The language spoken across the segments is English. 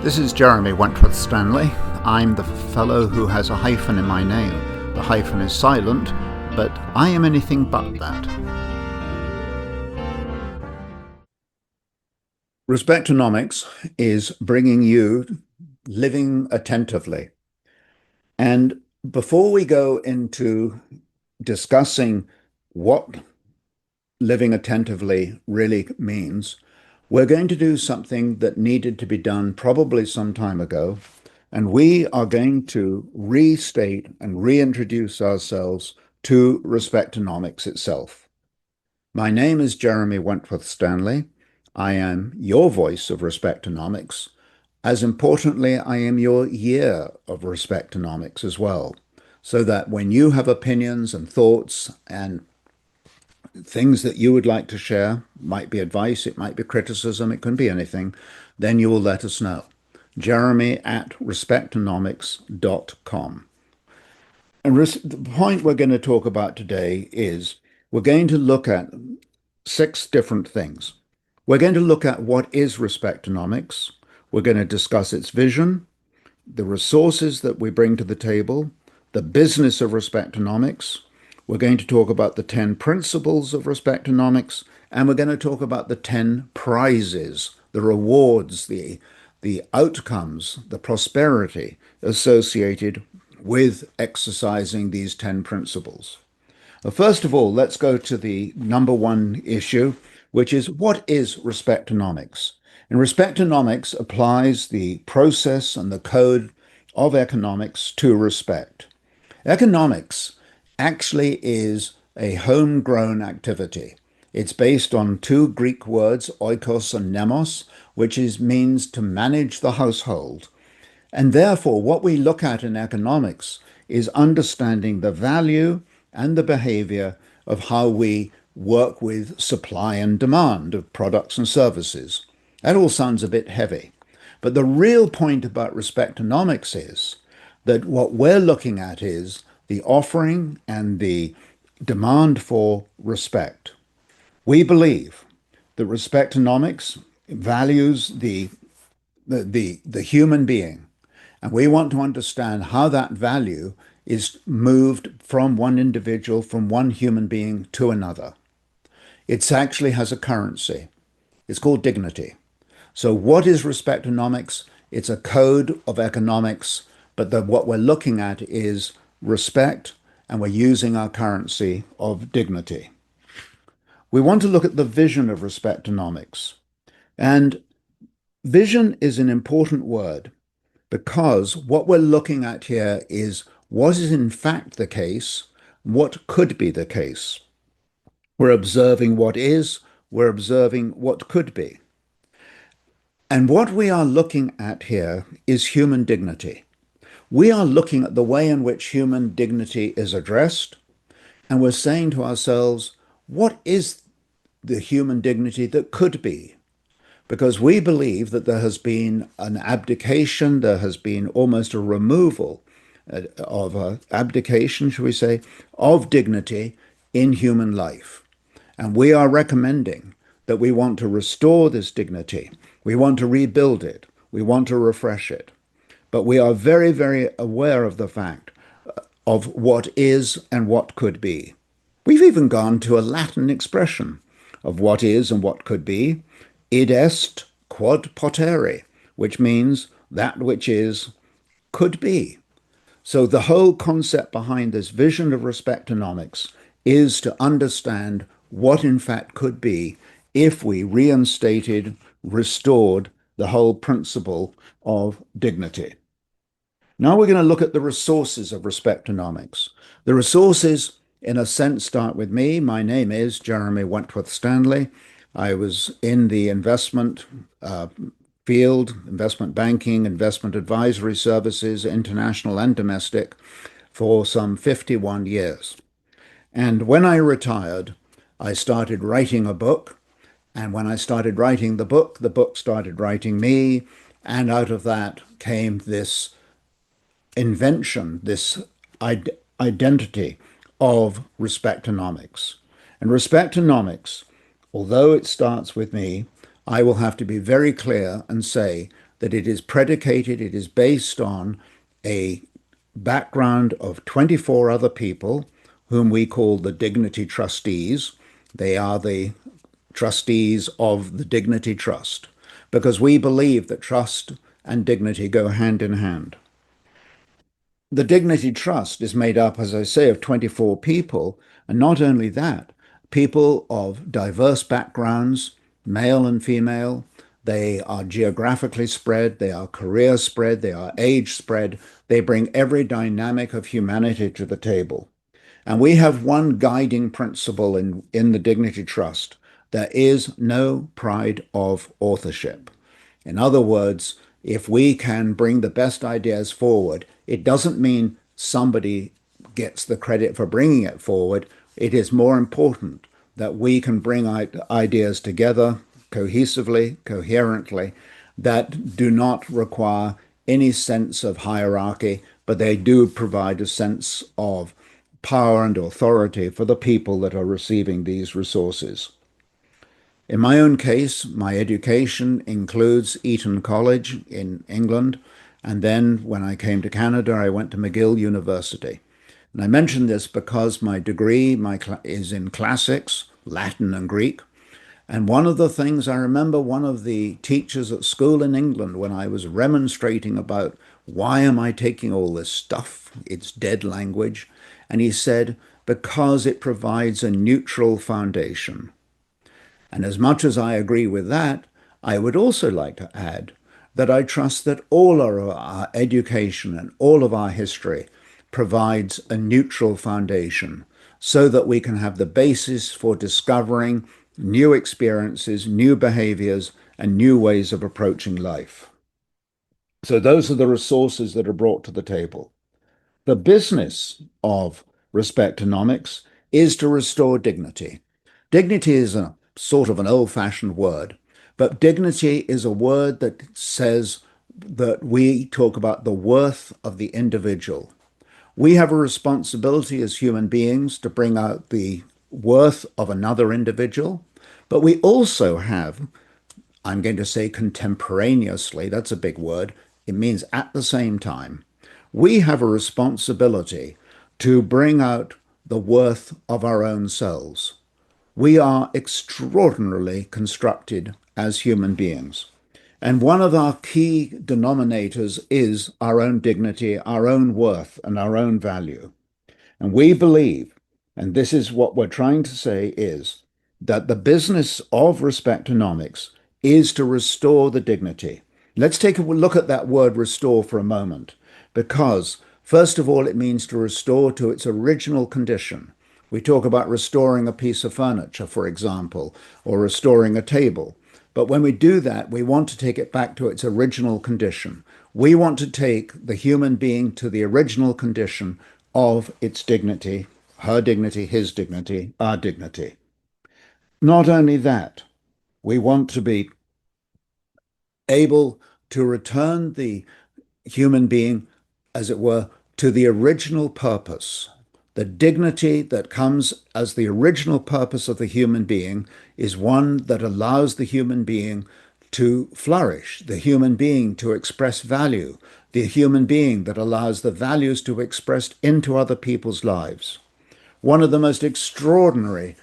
This is Jeremy Wentworth-Stanley. I'm the fellow who has a hyphen in my name. The hyphen is silent, but I am anything but that. Respectonomics is bringing you living attentively. And before we go into discussing what living attentively really means, we're going to do something that needed to be done probably some time ago, and we are going to restate and reintroduce ourselves to Respectonomics itself. My name is Jeremy Wentworth-Stanley. I am your voice of Respectonomics. As importantly, I am your year of Respectonomics as well, so that when you have opinions and thoughts and things that you would like to share, might be advice, it might be criticism, it can be anything, then you will let us know. Jeremy@respectonomics.com. And the point we're going to talk about today is we're going to look at 6 different things. We're going to look at what is Respectonomics. We're going to discuss its vision, the resources that we bring to the table, the business of Respectonomics. We're going to talk about the 10 principles of Respectonomics, and we're going to talk about the 10 prizes, the rewards, the outcomes, the prosperity associated with exercising these 10 principles. First of all, let's go to the number 1 issue, which is what is Respectonomics? And Respectonomics applies the process and the code of economics to respect. Economics actually is a homegrown activity. It's based on 2 Greek words, oikos and nemos, which means to manage the household. And therefore, what we look at in economics is understanding the value and the behavior of how we work with supply and demand of products and services. That all sounds a bit heavy. But the real point about Respectonomics is that what we're looking at is the offering and the demand for respect. We believe that Respectonomics values the human being, and we want to understand how that value is moved from one individual, from one human being to another. It actually has a currency. It's called dignity. So what is Respectonomics? It's a code of economics, but what we're looking at is respect, and we're using our currency of dignity. We want to look at the vision of Respectonomics. And vision is an important word because what we're looking at here is what is in fact the case, what could be the case. We're observing what is, we're observing what could be. And what we are looking at here is human dignity. We are looking at the way in which human dignity is addressed, and we're saying to ourselves, what is the human dignity that could be? Because we believe that there has been an abdication, there has been almost a removal of abdication, shall we say, of dignity in human life. And we are recommending that we want to restore this dignity. We want to rebuild it. We want to refresh it. But we are very, very aware of the fact of what is and what could be. We've even gone to a Latin expression of what is and what could be, id est quod potere, which means that which is could be. So the whole concept behind this vision of Respectonomics is to understand what in fact could be if we reinstated, restored the whole principle of dignity. Now we're going to look at the resources of Respectonomics. The resources, in a sense, start with me. My name is Jeremy Wentworth-Stanley. I was in the investment field, investment banking, investment advisory services, international and domestic, for some 51 years. And when I retired, I started writing a book. And when I started writing the book started writing me. And out of that came this invention, this identity of Respectonomics. And Respectonomics, although it starts with me, I will have to be very clear and say that it is predicated, it is based on a background of 24 other people whom we call the Dignity Trustees. They are the trustees of the Dignity Trust because we believe that trust and dignity go hand in hand. The Dignity Trust is made up, as I say, of 24 people, and not only that, people of diverse backgrounds, male and female. They are geographically spread, they are career spread, they are age spread. They bring every dynamic of humanity to the table. And we have one guiding principle in the Dignity Trust. There is no pride of authorship. In other words, if we can bring the best ideas forward, it doesn't mean somebody gets the credit for bringing it forward. It is more important that we can bring ideas together cohesively, coherently, that do not require any sense of hierarchy, but they do provide a sense of power and authority for the people that are receiving these resources. In my own case, my education includes Eton College in England, and then when I came to Canada, I went to McGill University. And I mention this because my degree is in classics, Latin and Greek. And one of the things I remember one of the teachers at school in England when I was remonstrating about why am I taking all this stuff? It's dead language. And he said, because it provides a neutral foundation. And as much as I agree with that, I would also like to add that I trust that all our education and all of our history provides a neutral foundation so that we can have the basis for discovering new experiences, new behaviors, and new ways of approaching life. So those are the resources that are brought to the table. The business of respectonomics is to restore dignity. Dignity is a sort of an old-fashioned word, but dignity is a word that says that we talk about the worth of the individual. We have a responsibility as human beings to bring out the worth of another individual, but we also have, I'm going to say contemporaneously, that's a big word, it means at the same time, we have a responsibility to bring out the worth of our own selves. We are extraordinarily constructed as human beings. And one of our key denominators is our own dignity, our own worth, and our own value. And we believe, and this is what we're trying to say, is that the business of respectonomics is to restore the dignity. Let's take a look at that word restore for a moment, because first of all, it means to restore to its original condition. We talk about restoring a piece of furniture, for example, or restoring a table. But when we do that, we want to take it back to its original condition. We want to take the human being to the original condition of its dignity, her dignity, his dignity, our dignity. Not only that, we want to be able to return the human being, as it were, to the original purpose. The dignity that comes as the original purpose of the human being is one that allows the human being to flourish, the human being to express value, the human being that allows the values to be expressed into other people's lives. One of the most extraordinary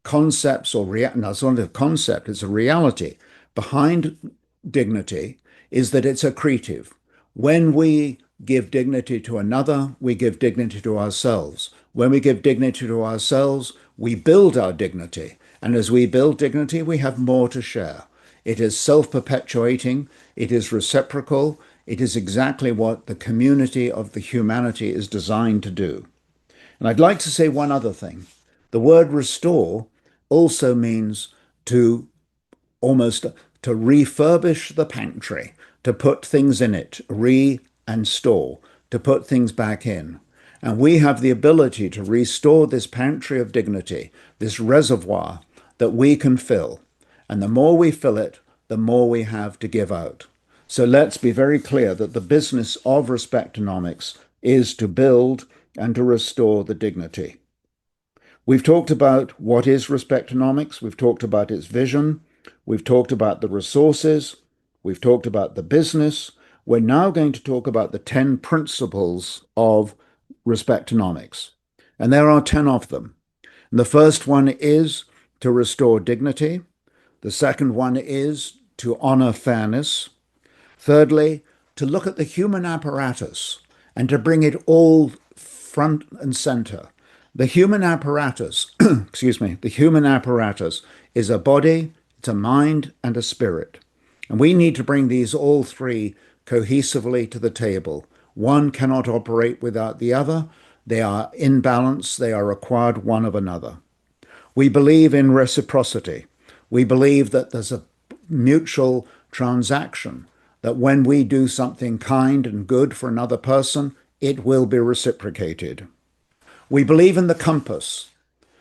concepts, or no, it's not a concept, it's a reality behind dignity, is that it's accretive. When we give dignity to another, we give dignity to ourselves. When we give dignity to ourselves, we build our dignity. And as we build dignity, we have more to share. It is self-perpetuating, it is reciprocal, it is exactly what the community of the humanity is designed to do. And I'd like to say one other thing. The word restore also means to almost to refurbish the pantry, to put things in it, and store, to put things back in. And we have the ability to restore this pantry of dignity, this reservoir that we can fill. And the more we fill it, the more we have to give out. So let's be very clear that the business of respectonomics is to build and to restore the dignity. We've talked about what is respectonomics. We've talked about its vision. We've talked about the resources. We've talked about the business. We're now going to talk about the 10 principles of respectonomics. And there are 10 of them. And the first one is to restore dignity. The second one is to honor fairness. Thirdly, to look at the human apparatus and to bring it all front and center. The human apparatus, excuse me, the human apparatus is a body, it's a mind, and a spirit. And we need to bring these all three cohesively to the table. One cannot operate without the other. They are in balance, they are required one of another. We believe in reciprocity. We believe that there's a mutual transaction, that when we do something kind and good for another person, it will be reciprocated. We believe in the compass.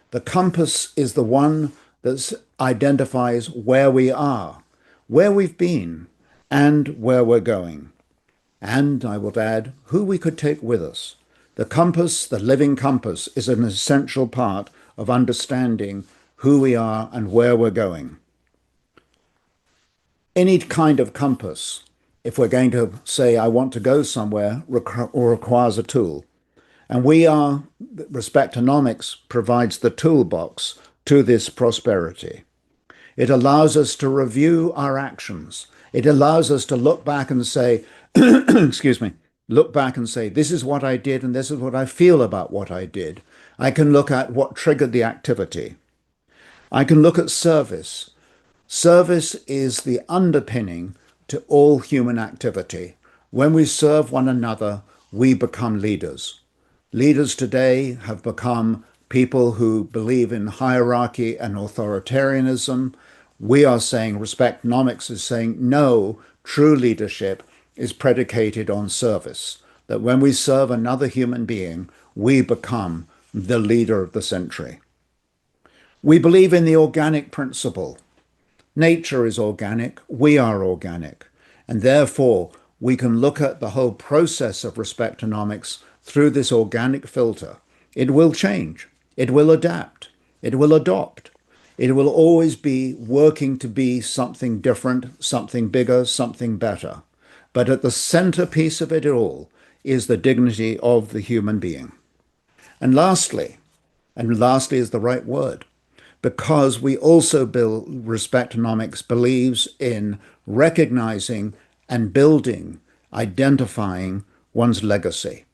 The compass is the one that identifies where we are, where we've been, and where we're going. And I would add, who we could take with us. The compass, the living compass, is an essential part of understanding who we are and where we're going. Any kind of compass, if we're going to say, I want to go somewhere, requires a tool. And Respectonomics provides the toolbox to this prosperity. It allows us to review our actions. It allows us to look back and say, excuse me, look back and say, this is what I did and this is what I feel about what I did. I can look at what triggered the activity. I can look at service. Service is the underpinning to all human activity. When we serve one another, we become leaders. Leaders today have become people who believe in hierarchy and authoritarianism. We are saying, Respectonomics is saying, no, true leadership is predicated on service. That when we serve another human being, we become the leader of the century. We believe in the organic principle. Nature is organic, we are organic, and therefore we can look at the whole process of respectonomics through this organic filter. It will change, it will adapt, it will adopt. It will always be working to be something different, something bigger, something better. But at the centerpiece of it all is the dignity of the human being. And lastly is the right word, because we also build Respectonomics believes in recognizing and building, identifying one's legacy.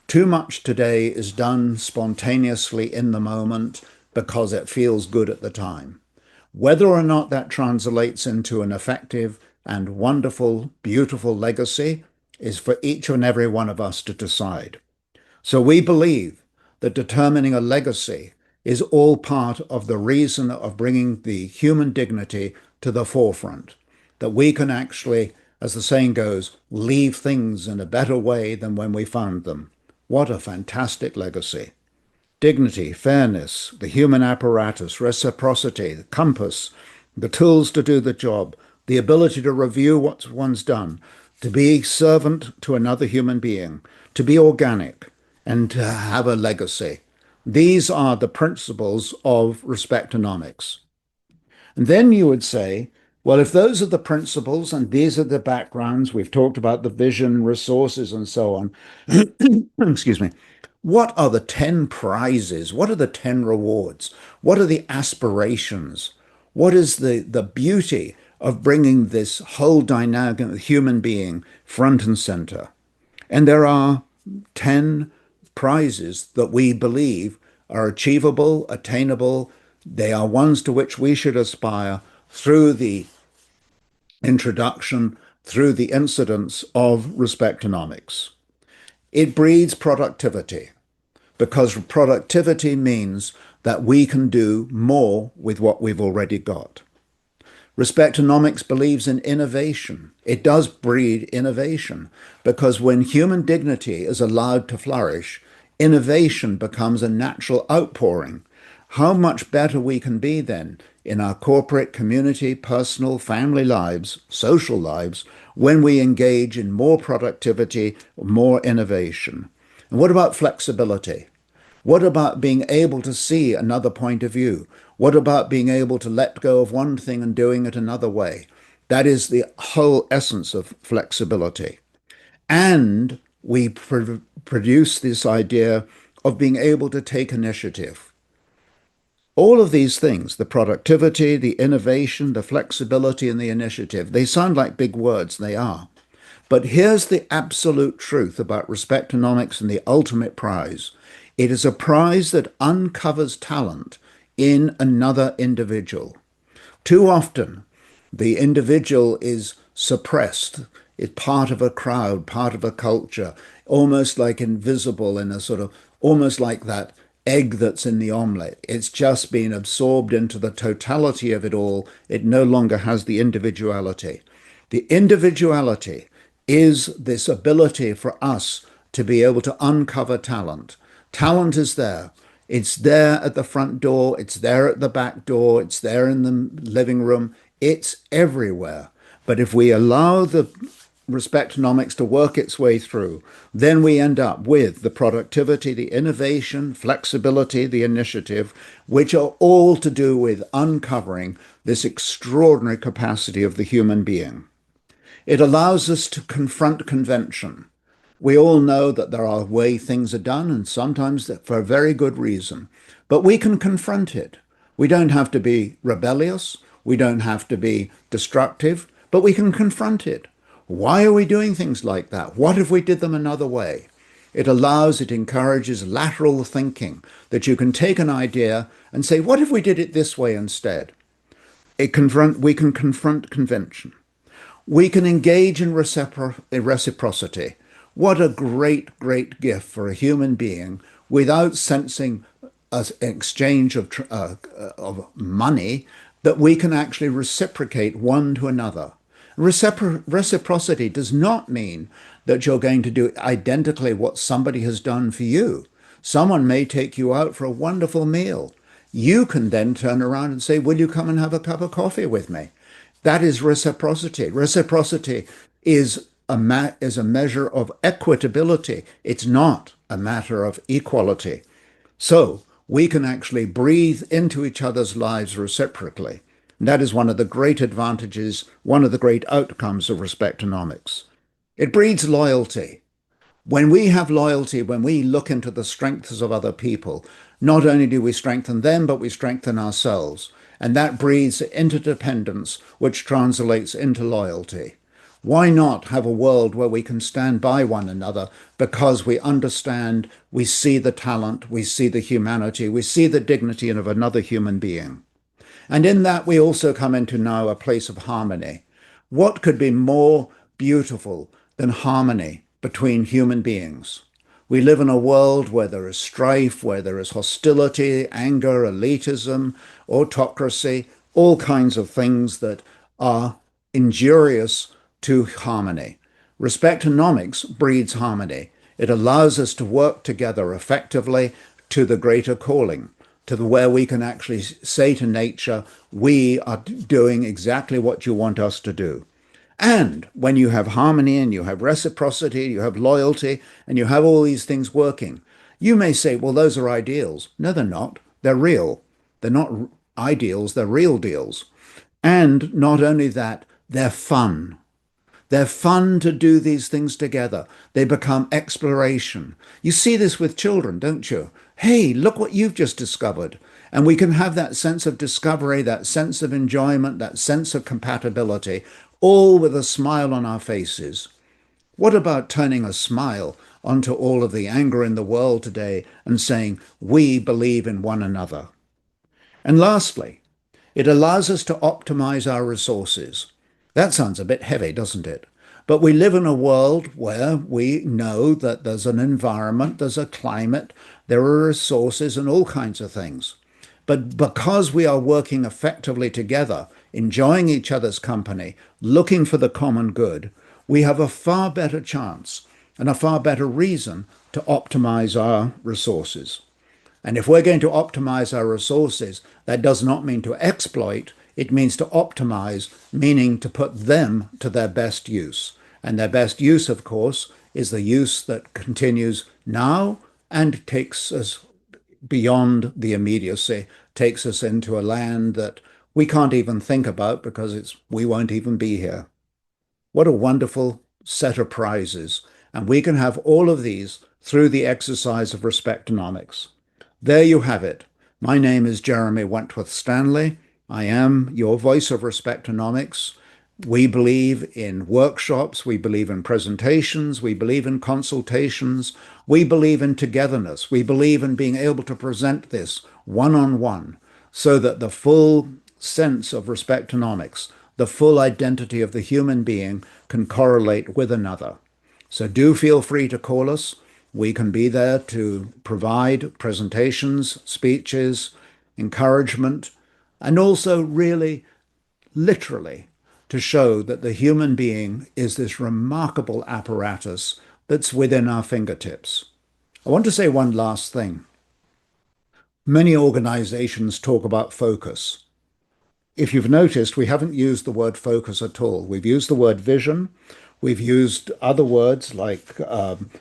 Too much today is done spontaneously in the moment because it feels good at the time. Whether or not that translates into an effective and wonderful, beautiful legacy is for each and every one of us to decide. So we believe that determining a legacy is all part of the reason of bringing the human dignity to the forefront, that we can actually, as the saying goes, leave things in a better way than when we found them. What a fantastic legacy. Dignity, fairness, the human apparatus, reciprocity, the compass, the tools to do the job, the ability to review what one's done, to be servant to another human being, to be organic, and to have a legacy. These are the principles of respectonomics. And then you would say, well, if those are the principles and these are the backgrounds, we've talked about the vision, resources, and so on. Excuse me. What are the 10 prizes? What are the 10 rewards? What are the aspirations? What is the beauty of bringing this whole dynamic human being front and center? And there are 10 prizes that we believe are achievable, attainable. They are ones to which we should aspire through the introduction, through the incidence of respectonomics. It breeds productivity because productivity means that we can do more with what we've already got. Respectonomics believes in innovation. It does breed innovation because when human dignity is allowed to flourish, innovation becomes a natural outpouring. How much better we can be then in our corporate, community, personal, family lives, social lives, when we engage in more productivity, more innovation. And what about flexibility? What about being able to see another point of view? What about being able to let go of one thing and doing it another way? That is the whole essence of flexibility. And we produce this idea of being able to take initiative. All of these things, the productivity, the innovation, the flexibility, and the initiative, they sound like big words, they are. But here's the absolute truth about respectonomics and the ultimate prize. It is a prize that uncovers talent in another individual. Too often, the individual is suppressed, is part of a crowd, part of a culture, almost like invisible in a sort of, almost like that egg that's in the omelette. It's just been absorbed into the totality of it all. It no longer has the individuality. The individuality is this ability for us to be able to uncover talent. Talent is there. It's there at the front door. It's there at the back door. It's there in the living room. It's everywhere. But if we allow the respectonomics to work its way through, then we end up with the productivity, the innovation, flexibility, the initiative, which are all to do with uncovering this extraordinary capacity of the human being. It allows us to confront convention. We all know that there are ways things are done, and sometimes for a very good reason. But we can confront it. We don't have to be rebellious. We don't have to be destructive, but we can confront it. Why are we doing things like that? What if we did them another way? It encourages lateral thinking, that you can take an idea and say, what if we did it this way instead? We can confront convention. We can engage in reciprocity. What a great, great gift for a human being without sensing an exchange of money, that we can actually reciprocate one to another. Reciprocity does not mean that you're going to do identically what somebody has done for you. Someone may take you out for a wonderful meal. You can then turn around and say, will you come and have a cup of coffee with me? That is reciprocity. Reciprocity is a measure of equitability. It's not a matter of equality. So we can actually breathe into each other's lives reciprocally. And that is one of the great advantages, one of the great outcomes of respectonomics. It breeds loyalty. When we have loyalty, when we look into the strengths of other people, not only do we strengthen them, but we strengthen ourselves. And that breeds interdependence, which translates into loyalty. Why not have a world where we can stand by one another because we understand, we see the talent, we see the humanity, we see the dignity of another human being? And in that, we also come into now a place of harmony. What could be more beautiful than harmony between human beings? We live in a world where there is strife, where there is hostility, anger, elitism, autocracy, all kinds of things that are injurious to harmony. Respectonomics breeds harmony. It allows us to work together effectively to the greater calling, where we can actually say to nature, we are doing exactly what you want us to do. And when you have harmony and you have reciprocity, you have loyalty, and you have all these things working, you may say, well, those are ideals. No, they're not. They're real. They're not ideals, they're real deals. And not only that, they're fun. They're fun to do these things together. They become exploration. You see this with children, don't you? Hey, look what you've just discovered. And we can have that sense of discovery, that sense of enjoyment, that sense of compatibility, all with a smile on our faces. What about turning a smile onto all of the anger in the world today and saying, we believe in one another? And lastly, it allows us to optimize our resources. That sounds a bit heavy, doesn't it? But we live in a world where we know that there's an environment, there's a climate, there are resources and all kinds of things. But because we are working effectively together, enjoying each other's company, looking for the common good, we have a far better chance and a far better reason to optimize our resources. And if we're going to optimize our resources, that does not mean to exploit, it means to optimize, meaning to put them to their best use. And their best use, of course, is the use that continues now and takes us beyond the immediacy, takes us into a land that we can't even think about because we won't even be here. What a wonderful set of prizes. And we can have all of these through the exercise of respectonomics. There you have it. My name is Jeremy Wentworth-Stanley. I am your voice of respectonomics. We believe in workshops, we believe in presentations, we believe in consultations, we believe in togetherness, we believe in being able to present this one-on-one so that the full sense of respectonomics, the full identity of the human being can correlate with another. So do feel free to call us. We can be there to provide presentations, speeches, encouragement, and also really literally to show that the human being is this remarkable apparatus that's within our fingertips. I want to say one last thing. Many organizations talk about focus. If you've noticed, we haven't used the word focus at all. We've used the word vision. We've used other words like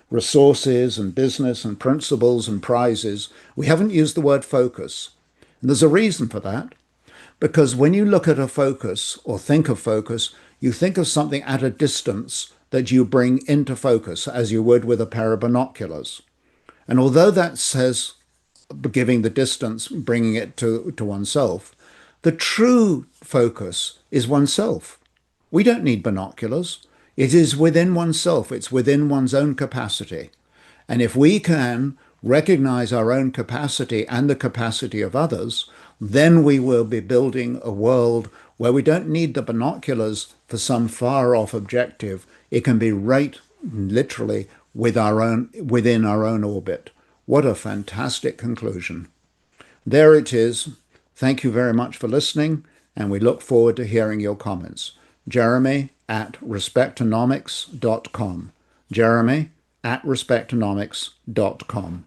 resources and business and principles and prizes. We haven't used the word focus. And there's a reason for that. Because when you look at a focus or think of focus, you think of something at a distance that you bring into focus, as you would with a pair of binoculars. And although that says giving the distance, bringing it to oneself, the true focus is oneself. We don't need binoculars. It is within oneself, it's within one's own capacity. And if we can recognize our own capacity and the capacity of others, then we will be building a world where we don't need the binoculars for some far off objective. It can be right literally within our own orbit. What a fantastic conclusion. There it is. Thank you very much for listening, and we look forward to hearing your comments. Jeremy at respectonomics.com. Jeremy at respectonomics.com.